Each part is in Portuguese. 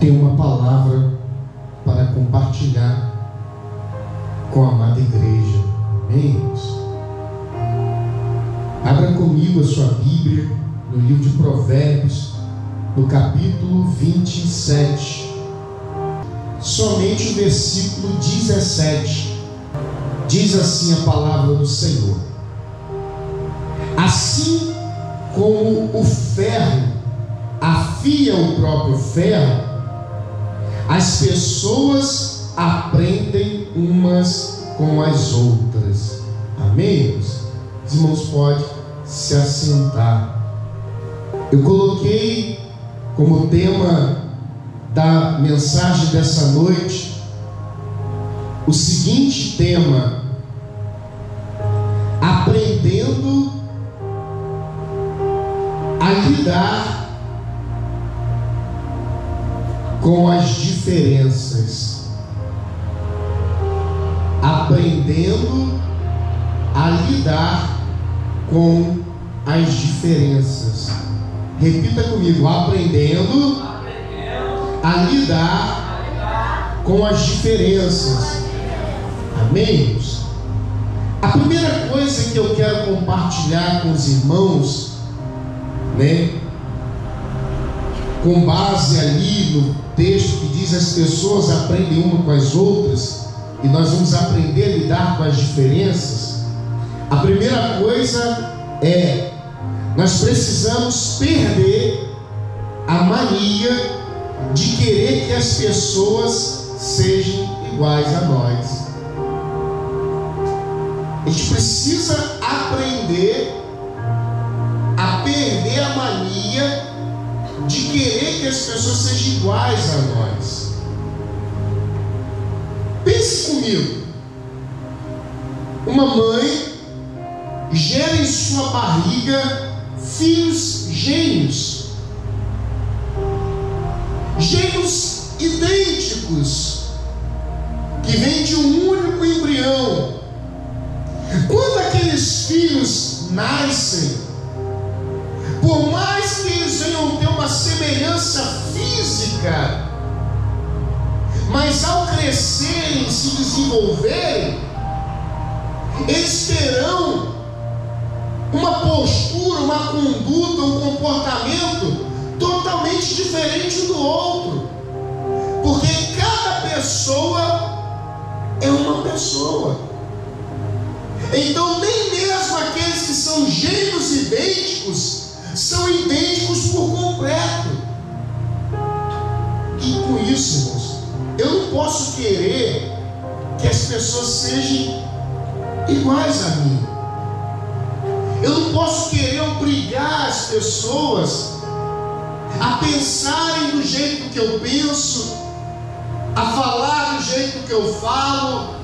Tenho uma palavra para compartilhar com a amada igreja. Amém, irmãos? Abra comigo a sua Bíblia no livro de Provérbios, no capítulo 27, somente o versículo 17. Diz assim a palavra do Senhor: assim como o ferro afia o próprio ferro, as pessoas aprendem umas com as outras. Amém, irmãos? Os irmãos podem se assentar. Eu coloquei como tema da mensagem dessa noite o seguinte tema: aprendendo a lidar com as diferenças. Aprendendo a lidar com as diferenças. Repita comigo: aprendendo a lidar com as diferenças. Amém, irmãos? A primeira coisa que eu quero compartilhar com os irmãos, com base ali no texto que diz as pessoas aprendem uma com as outras, e nós vamos aprender a lidar com as diferenças. A primeira coisa é: nós precisamos perder a mania de querer que as pessoas sejam iguais a nós. A gente precisa aprender a perder a mania de querer que as pessoas sejam iguais a nós. Pense comigo: uma mãe gera em sua barriga filhos gêmeos idênticos, que vêm de um único embrião. Quando aqueles filhos nascem, por mais que eles venham ter uma semelhança física, mas ao crescerem, se desenvolverem, eles terão uma postura, uma conduta, um comportamento totalmente diferente do outro, porque cada pessoa é uma pessoa. Então nem mesmo aqueles que são gêmeos idênticos são idênticos por completo. E com isso, irmãos, eu não posso querer que as pessoas sejam iguais a mim. Eu não posso querer obrigar as pessoas a pensarem do jeito que eu penso, a falar do jeito que eu falo,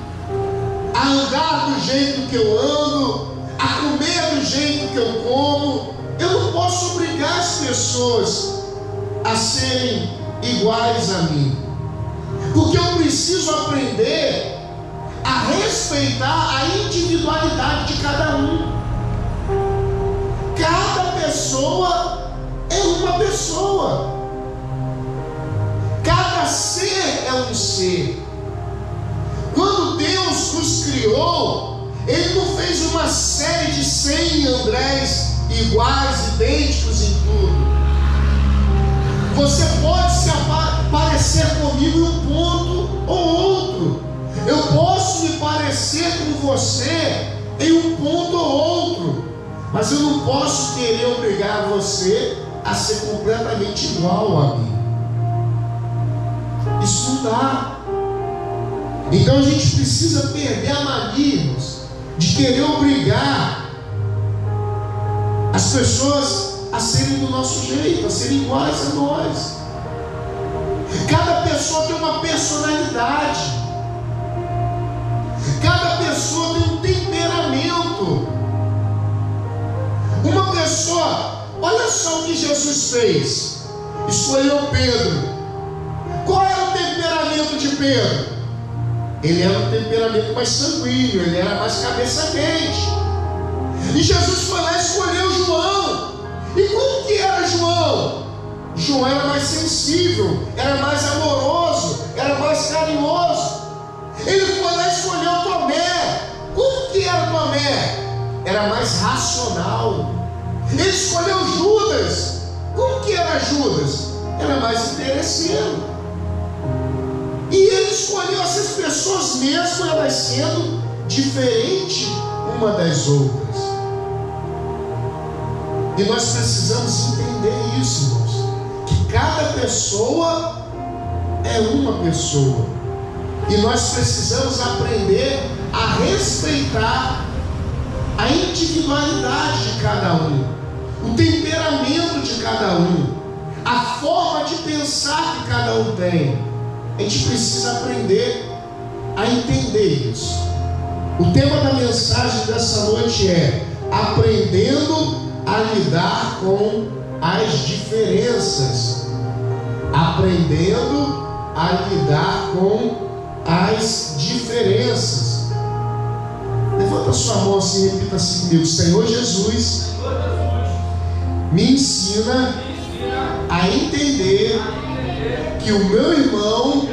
a andar do jeito que eu ando, a comer do jeito que eu como. Eu não posso obrigar as pessoas a serem iguais a mim, porque eu preciso aprender a respeitar a individualidade de cada um. Cada pessoa é uma pessoa, cada ser é um ser. Quando Deus nos criou, Ele não fez uma série de 100 Andrés iguais, idênticos em tudo. Você pode se parecer comigo em um ponto ou outro. Eu posso me parecer com você em um ponto ou outro, mas eu não posso querer obrigar você a ser completamente igual a mim. Isso não dá. Então a gente precisa perder a mania de querer obrigar as pessoas a serem do nosso jeito, a serem iguais a nós. Cada pessoa tem uma personalidade, cada pessoa tem um temperamento. Uma pessoa, olha só o que Jesus fez: escolheu Pedro. Qual era o temperamento de Pedro? Ele era um temperamento mais sanguíneo, ele era mais cabeça quente. E Jesus foi lá e escolheu João. E como que era João? João era mais sensível, era mais amoroso, era mais carinhoso. Ele foi lá e escolheu Tomé. Como que era Tomé? Era mais racional. Ele escolheu Judas. Como que era Judas? Era mais interesseiro. E ele escolheu essas pessoas mesmo elas sendo diferentes uma das outras. E nós precisamos entender isso, irmãos, que cada pessoa é uma pessoa, e nós precisamos aprender a respeitar a individualidade de cada um, o temperamento de cada um, a forma de pensar que cada um tem. A gente precisa aprender a entender isso. O tema da mensagem dessa noite é aprendendo a lidar com as diferenças. Aprendendo a lidar com as diferenças. Levanta sua mão assim e repita assim comigo: Senhor Jesus, me ensina a entender que o meu irmão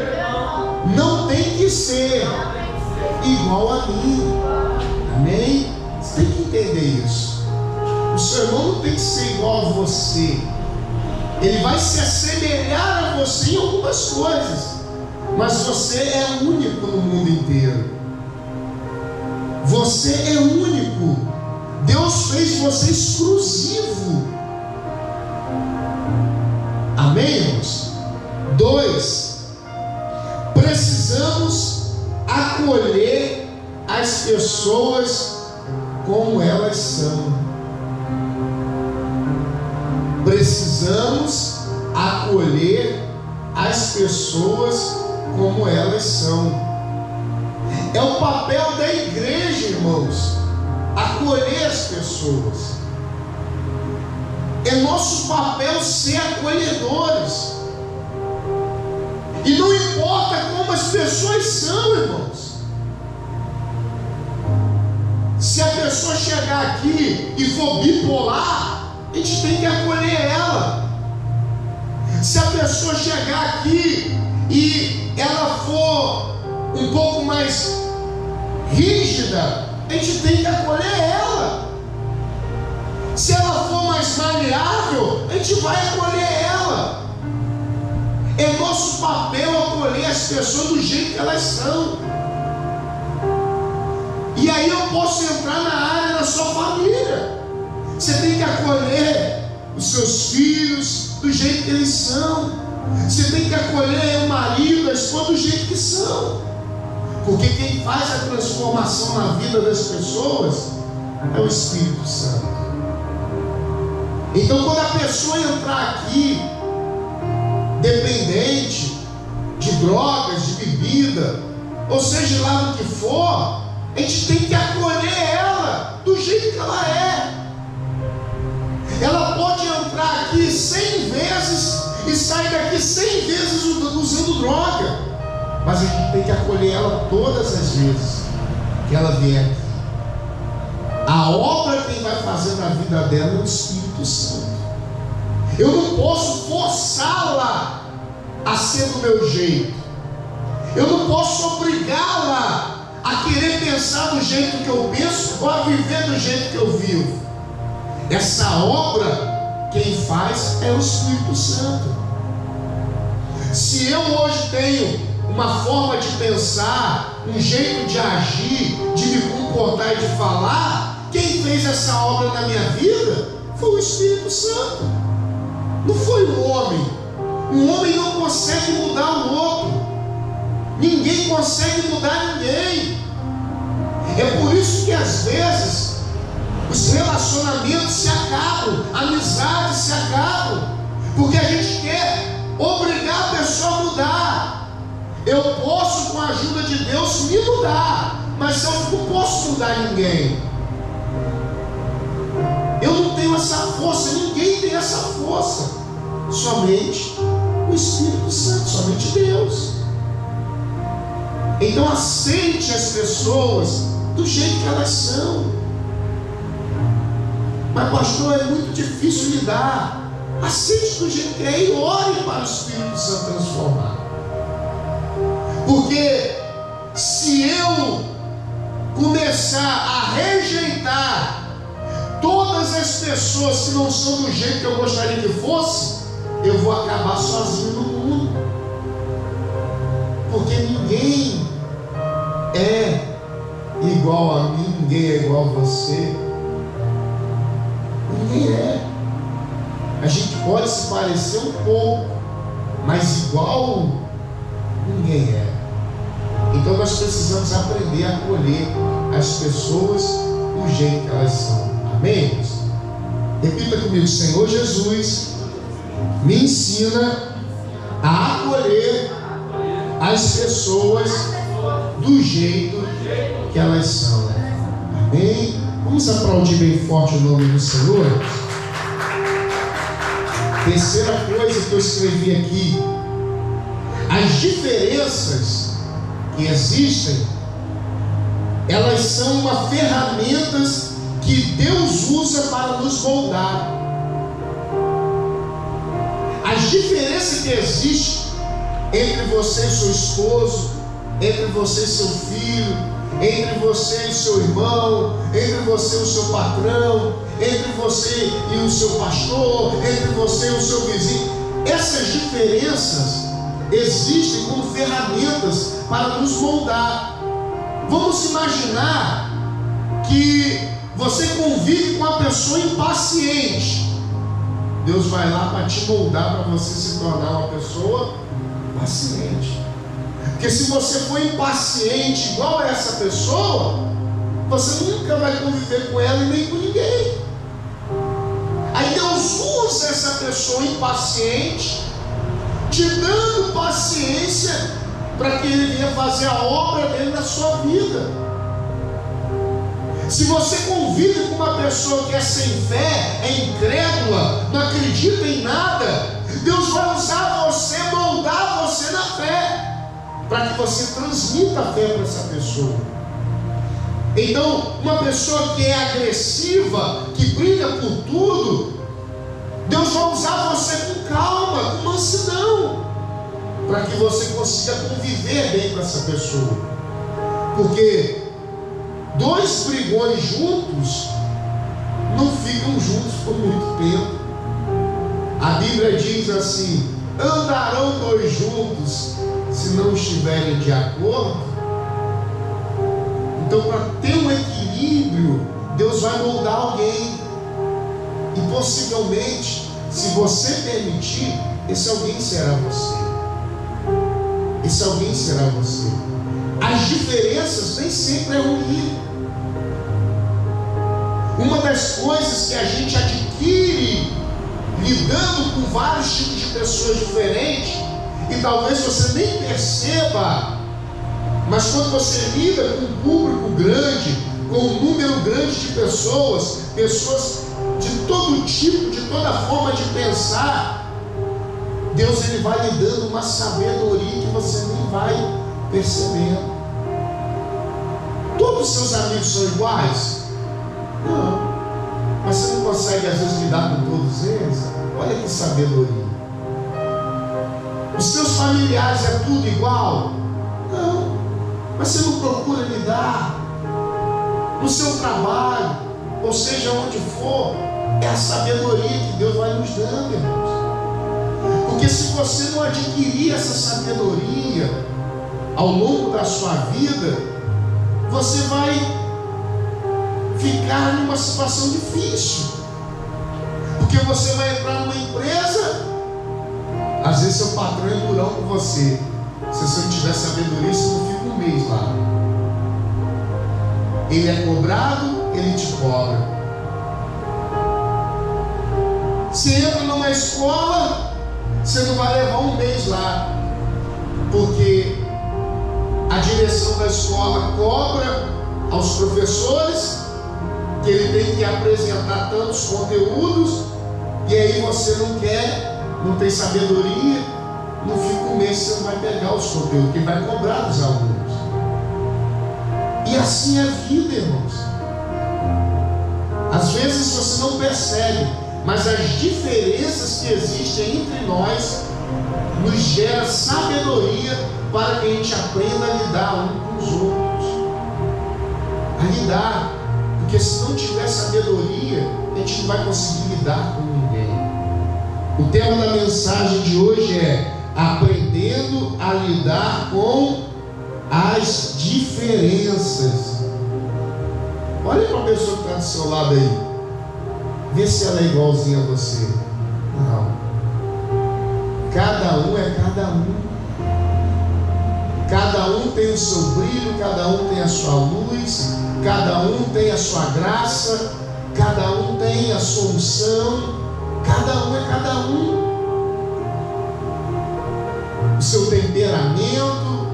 não tem que ser igual a mim. Amém? Você tem que entender isso. O seu irmão não tem que ser igual a você. Ele vai se assemelhar a você em algumas coisas, mas você é único no mundo inteiro. Você é único. Deus fez você exclusivo. Amém, irmãos? 2. Precisamos acolher as pessoas como elas são. Precisamos acolher as pessoas como elas são. É o papel da igreja, irmãos, acolher as pessoas. É nosso papel ser acolhedores. E não importa como as pessoas são, irmãos. Se a pessoa chegar aqui e for bipolar, a gente tem que acolher ela. Se a pessoa chegar aqui e ela for um pouco mais rígida, a gente tem que acolher ela. Se ela for mais maleável, a gente vai acolher ela. É nosso papel acolher as pessoas do jeito que elas são. E aí eu posso entrar na área da sua família. Você tem que acolher os seus filhos do jeito que eles são. Você tem que acolher o marido, a esposa do jeito que são. Porque quem faz a transformação na vida das pessoas é o Espírito Santo. Então quando a pessoa entrar aqui dependente de drogas, de bebida, ou seja lá do que for, a gente tem que acolher ela do jeito que ela é. Ela pode entrar aqui 100 vezes e sair daqui 100 vezes usando droga, mas a gente tem que acolher ela todas as vezes que ela vier aqui. A obra quem vai fazer na vida dela é o Espírito Santo. Eu não posso forçá-la a ser do meu jeito. Eu não posso obrigá-la a querer pensar do jeito que eu penso ou a viver do jeito que eu vivo. Essa obra quem faz é o Espírito Santo. Se eu hoje tenho uma forma de pensar, um jeito de agir, de me comportar e de falar, quem fez essa obra na minha vida foi o Espírito Santo. Não foi o homem. Um homem não consegue mudar o outro. Ninguém consegue mudar ninguém. É por isso que às vezes os relacionamentos se acabam, amizades se acabam, porque a gente quer obrigar a pessoa a mudar. Eu posso, com a ajuda de Deus, me mudar, mas eu não posso mudar ninguém. Eu não tenho essa força, ninguém tem essa força. Somente o Espírito Santo, somente Deus. Então aceite as pessoas do jeito que elas são. Mas pastor, é muito difícil lidar. aceite do jeito que é e ore para o Espírito Santo transformar. Porque se eu começar a rejeitar todas as pessoas que não são do jeito que eu gostaria que fosse, eu vou acabar sozinho no mundo. Porque ninguém é igual a mim, ninguém é igual a você. Ninguém é. A gente pode se parecer um pouco, mas igual ninguém é. Então nós precisamos aprender a acolher as pessoas do jeito que elas são. Amém? Repita comigo: Senhor Jesus, me ensina a acolher as pessoas do jeito que elas são. Amém? Vamos aplaudir bem forte o nome do Senhor. Terceira coisa que eu escrevi aqui: as diferenças que existem, elas são uma ferramentas que Deus usa para nos moldar. As diferenças que existem entre você e seu esposo, entre você e seu filho, entre você e seu irmão, entre você e o seu patrão, entre você e o seu pastor, entre você e o seu vizinho, essas diferenças existem como ferramentas para nos moldar. Vamos imaginar que você convive com uma pessoa impaciente. Deus vai lá para te moldar, para você se tornar uma pessoa paciente. Porque se você for impaciente igual a essa pessoa, você nunca vai conviver com ela e nem com ninguém. Aí Deus usa essa pessoa impaciente, te dando paciência para que Ele venha fazer a obra dele na sua vida. Se você convive com uma pessoa que é sem fé, é incrédula, não acredita em nada, Deus vai usar você, moldar você na fé, para que você transmita a fé para essa pessoa. Então, uma pessoa que é agressiva, que briga por tudo, Deus vai usar você com calma, com mansidão, para que você consiga conviver bem com essa pessoa. Porque dois brigões juntos não ficam juntos por muito tempo. A Bíblia diz assim: andarão dois juntos se não estiverem de acordo. Então, para ter um equilíbrio, Deus vai moldar alguém. E possivelmente, se você permitir, esse alguém será você. Esse alguém será você. As diferenças nem sempre é ruim. Uma das coisas que a gente adquire lidando com vários tipos de pessoas diferentes, e talvez você nem perceba, mas quando você lida com um público grande, com um número grande de pessoas de todo tipo, de toda forma de pensar, Deus ele vai lhe dando uma sabedoria que você nem vai percebendo. Todos os seus amigos são iguais? Não. Mas você não consegue às vezes lidar com todos eles? Olha que sabedoria. Os seus familiares é tudo igual? Não. Mas você não procura lidar. No seu trabalho, ou seja, onde for, é a sabedoria que Deus vai nos dando, irmãos. Porque se você não adquirir essa sabedoria ao longo da sua vida, você vai ficar numa situação difícil. Porque você vai entrar numa empresa, às vezes seu patrão é durão com você. Se você não tiver sabedoria, você não fica um mês lá. Ele é cobrado, ele te cobra. Você entra numa escola, você não vai levar um mês lá, porque a direção da escola cobra aos professores que ele tem que apresentar tantos conteúdos, e aí você não quer, não tem sabedoria, não fica um mês, você não vai pegar os conteúdos, que vai cobrar dos alunos. E assim é a vida, irmãos. Às vezes você não percebe, mas as diferenças que existem entre nós nos gera sabedoria para que a gente aprenda a lidar um com os outros. A lidar, porque se não tiver sabedoria, a gente não vai conseguir lidar com ninguém. O tema da mensagem de hoje é aprendendo a lidar com as diferenças. Olha para a pessoa que está do seu lado aí, vê se ela é igualzinha a você. Não, cada um é cada um. Cada um tem o seu brilho, cada um tem a sua luz, cada um tem a sua graça, cada um tem a sua unção, cada um é cada um. O seu temperamento,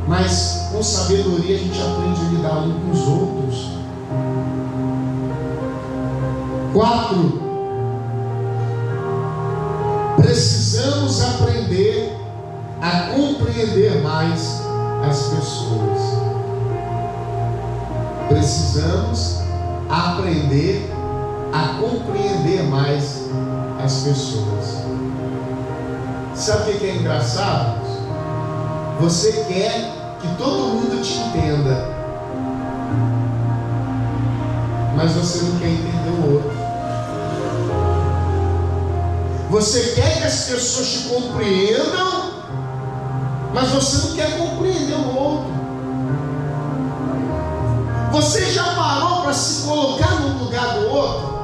mas com sabedoria a gente aprende a lidar um com os outros. 4. Precisamos aprender a compreender mais as pessoas. Precisamos aprender a compreender mais as pessoas. Sabe o que é engraçado? Você quer que todo mundo te entenda, mas você não quer entender o outro. Você quer que as pessoas te compreendam, mas você não quer compreender o outro. Você já parou para se colocar no lugar do outro?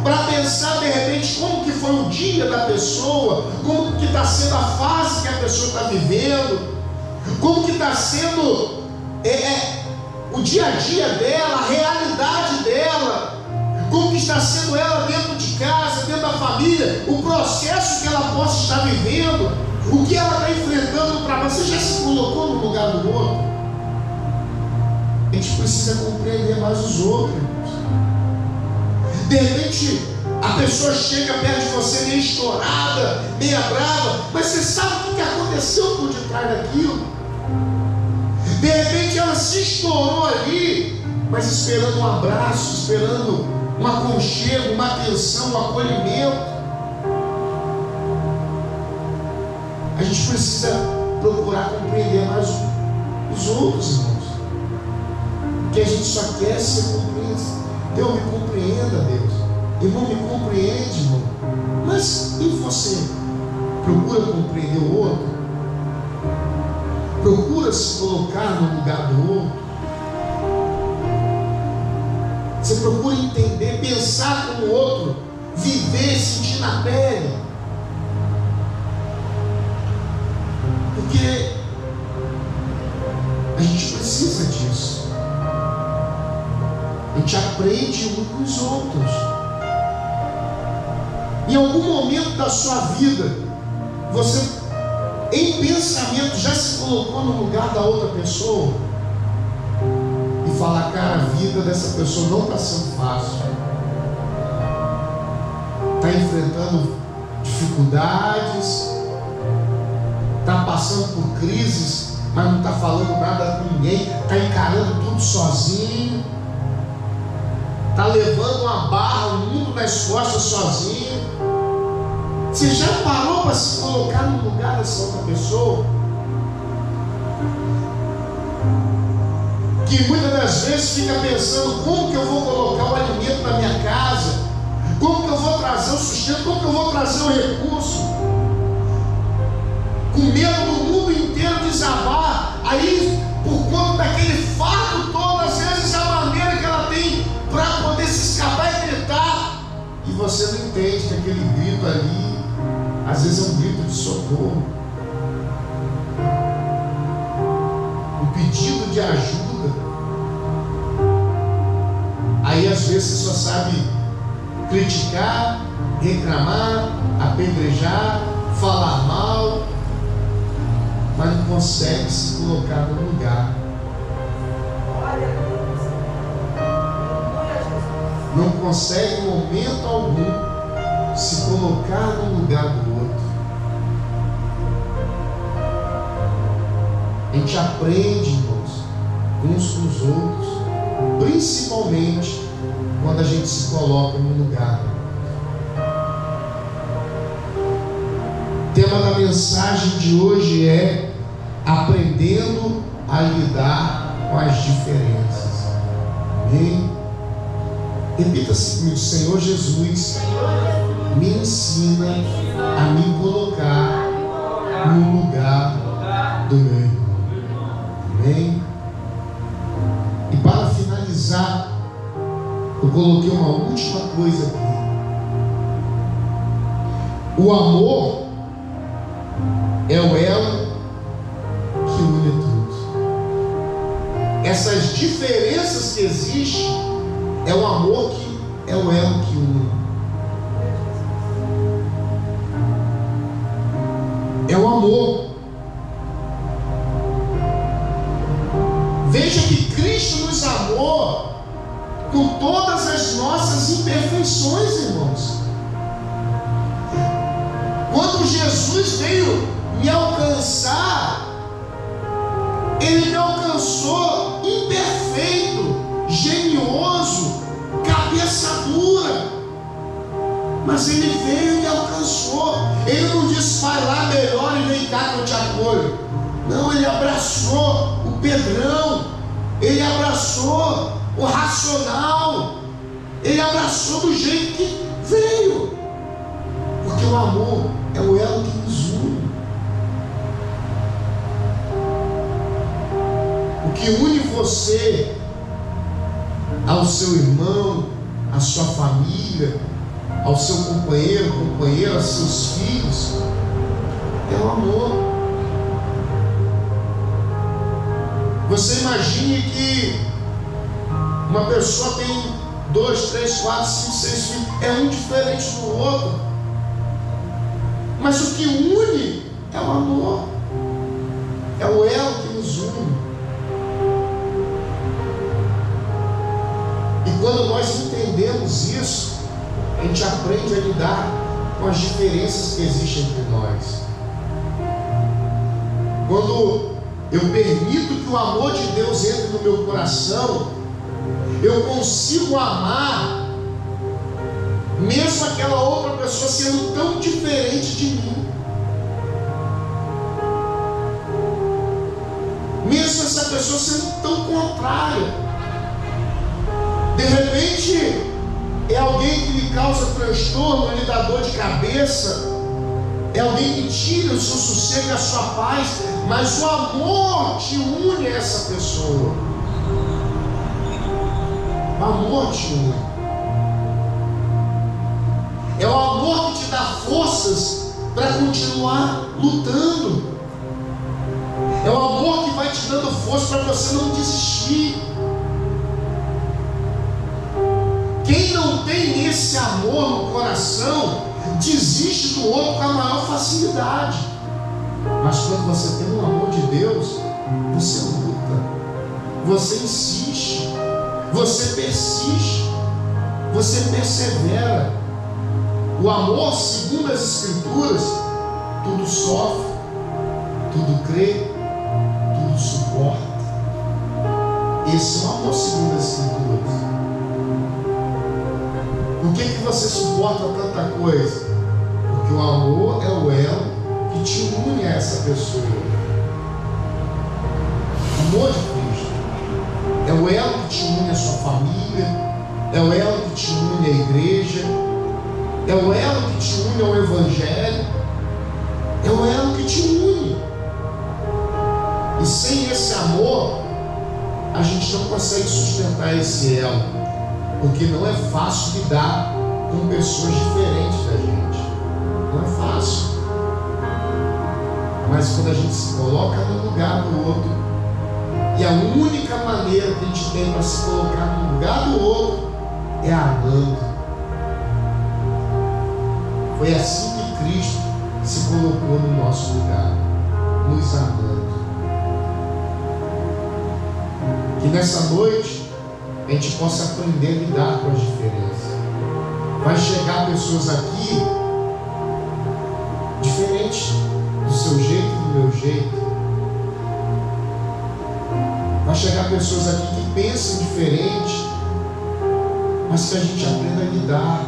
Para pensar de repente como que foi o dia da pessoa, como que está sendo a fase que a pessoa está vivendo, como que está sendo o dia a dia dela, a realidade dela, como que está sendo ela dentro de casa, dentro da família, o processo que ela possa estar vivendo, o que ela está enfrentando no trabalho. Você já se colocou no lugar do outro? A gente precisa compreender mais os outros. De repente a pessoa chega perto de você meio estourada, meio brava, mas você sabe o que aconteceu por detrás daquilo. De repente ela se estourou ali, mas esperando um abraço, esperando um aconchego, uma atenção, um acolhimento. A gente precisa procurar compreender mais os outros, irmãos, porque a gente só quer ser compreendido. Deus me compreenda, Deus. Irmão, me compreende, irmão. Mas e você? Procura compreender o outro? Procura se colocar no lugar do outro? Você procura entender, pensar como o outro, viver, sentir na pele? Porque a gente precisa disso. A gente aprende um com os outros. Em algum momento da sua vida, você, em pensamento, já se colocou no lugar da outra pessoa e falar: cara, a vida dessa pessoa não está sendo fácil, está enfrentando dificuldades, está passando por crises, mas não está falando nada com ninguém, está encarando tudo sozinho, está levando uma barra, o mundo nas costas sozinho. Você já parou para se colocar no lugar dessa outra pessoa? Que muitas das vezes fica pensando: como que eu vou colocar o alimento na minha casa? Como que eu vou trazer o sustento? Como que eu vou trazer o recurso? Com medo do mundo inteiro desabar. Aí, por conta daquele fardo todo, às vezes a maneira que ela tem para poder se escapar é gritar. E você não entende que aquele grito ali, às vezes é um grito de socorro, um pedido de ajuda. Aí às vezes você só sabe criticar, reclamar, apedrejar, falar mal, mas não consegue se colocar no lugar. Não consegue em momento algum se colocar no lugar do outro. A gente aprende, irmãos, uns com os outros. principalmente quando a gente se coloca no lugar. O tema da mensagem de hoje é aprendendo a lidar com as diferenças. Amém? Repita-se comigo: Senhor Jesus, me ensina a me colocar no lugar do meu irmão. Amém? E para finalizar, eu coloquei uma última coisa aqui. O amor é o elo que une tudo. Essas diferenças que existem é o amor que é o elo que une. É o amor. Veja que Cristo nos amou com todas as nossas imperfeições, irmãos. Quando Jesus veio me alcançar, Ele me alcançou imperfeito, genioso, cabeça dura. Mas Ele veio e me alcançou. Ele não disse: vai lá melhor e vem cá que eu te acolho. Não, Ele abraçou o Pedrão. Ele abraçou o racional. Ele abraçou do jeito que veio. Porque o amor é o elo que nos une. O que une você ao seu irmão, à sua família, ao seu companheiro, aos seus filhos, é o amor. Você imagine que uma pessoa tem 2, 3, 4, 5, 6 filhos, é um diferente do outro, mas o que une é o amor, é o elo que nos une. E quando nós entendemos isso, a gente aprende a lidar com as diferenças que existem entre nós. Quando eu permito que o amor de Deus entre no meu coração, eu consigo amar mesmo aquela outra pessoa sendo tão diferente de mim, mesmo essa pessoa sendo tão contrária. De repente é alguém que lhe causa transtorno, lhe dá dor de cabeça, é alguém que tira o seu sossego e a sua paz, mas o amor te une a essa pessoa. O amor te une. É o amor que te dá forças para continuar lutando. É o amor que vai te dando força para você não desistir. Quem não tem esse amor no coração desiste do outro com a maior facilidade. Mas quando você tem o amor de Deus, você luta, você insiste, você persiste, você persevera. O amor, segundo as Escrituras, tudo sofre, tudo crê, tudo suporta. Esse é o amor segundo as Escrituras. Por que você suporta tanta coisa? Porque o amor é o elo que te une a essa pessoa. O amor de Cristo é o elo que te une a sua família, é o elo que te une à igreja, é o elo que te une ao Evangelho, é o elo que te une. E sem esse amor, a gente não consegue sustentar esse elo, porque não é fácil lidar com pessoas diferentes da gente. Não é fácil. Mas quando a gente se coloca no lugar do outro, e a única maneira que a gente tem para se colocar no lugar do outro é amando. Foi assim que Cristo se colocou no nosso lugar, nos amando. Que nessa noite a gente possa aprender a lidar com as diferenças. Vai chegar pessoas aqui diferentes do seu jeito e do meu jeito. Vai chegar pessoas aqui que pensam diferente, mas que a gente aprenda a lidar.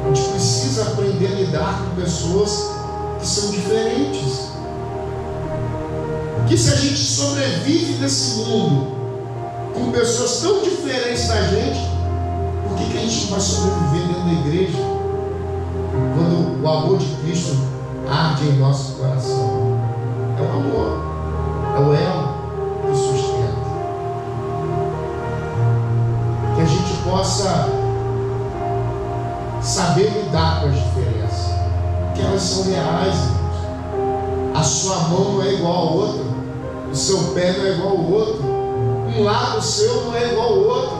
A gente precisa aprender a lidar com pessoas que são diferentes. Porque se a gente sobrevive nesse mundo com pessoas tão diferentes da gente, por que a gente não vai sobreviver dentro da igreja quando o amor de Cristo arde em nosso coração? É o amor, é o elo que sustenta. Que a gente possa saber lidar com as diferenças, que elas são reais, irmãos. A sua mão não é igual a outra, o seu pé não é igual ao outro, um lado seu não é igual ao outro.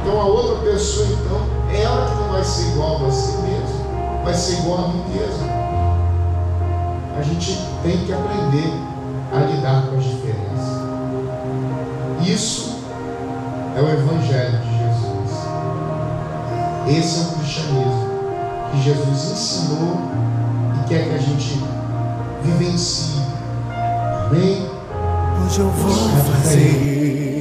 Então a outra pessoa, então, ela que não vai ser igual a você mesmo, vai ser igual a mim mesmo. A gente tem que aprender a lidar com as diferenças. Isso é o Evangelho de Jesus. Esse é o cristianismo que Jesus ensinou e quer que a gente vivencie. Amém? Hoje eu vou fazer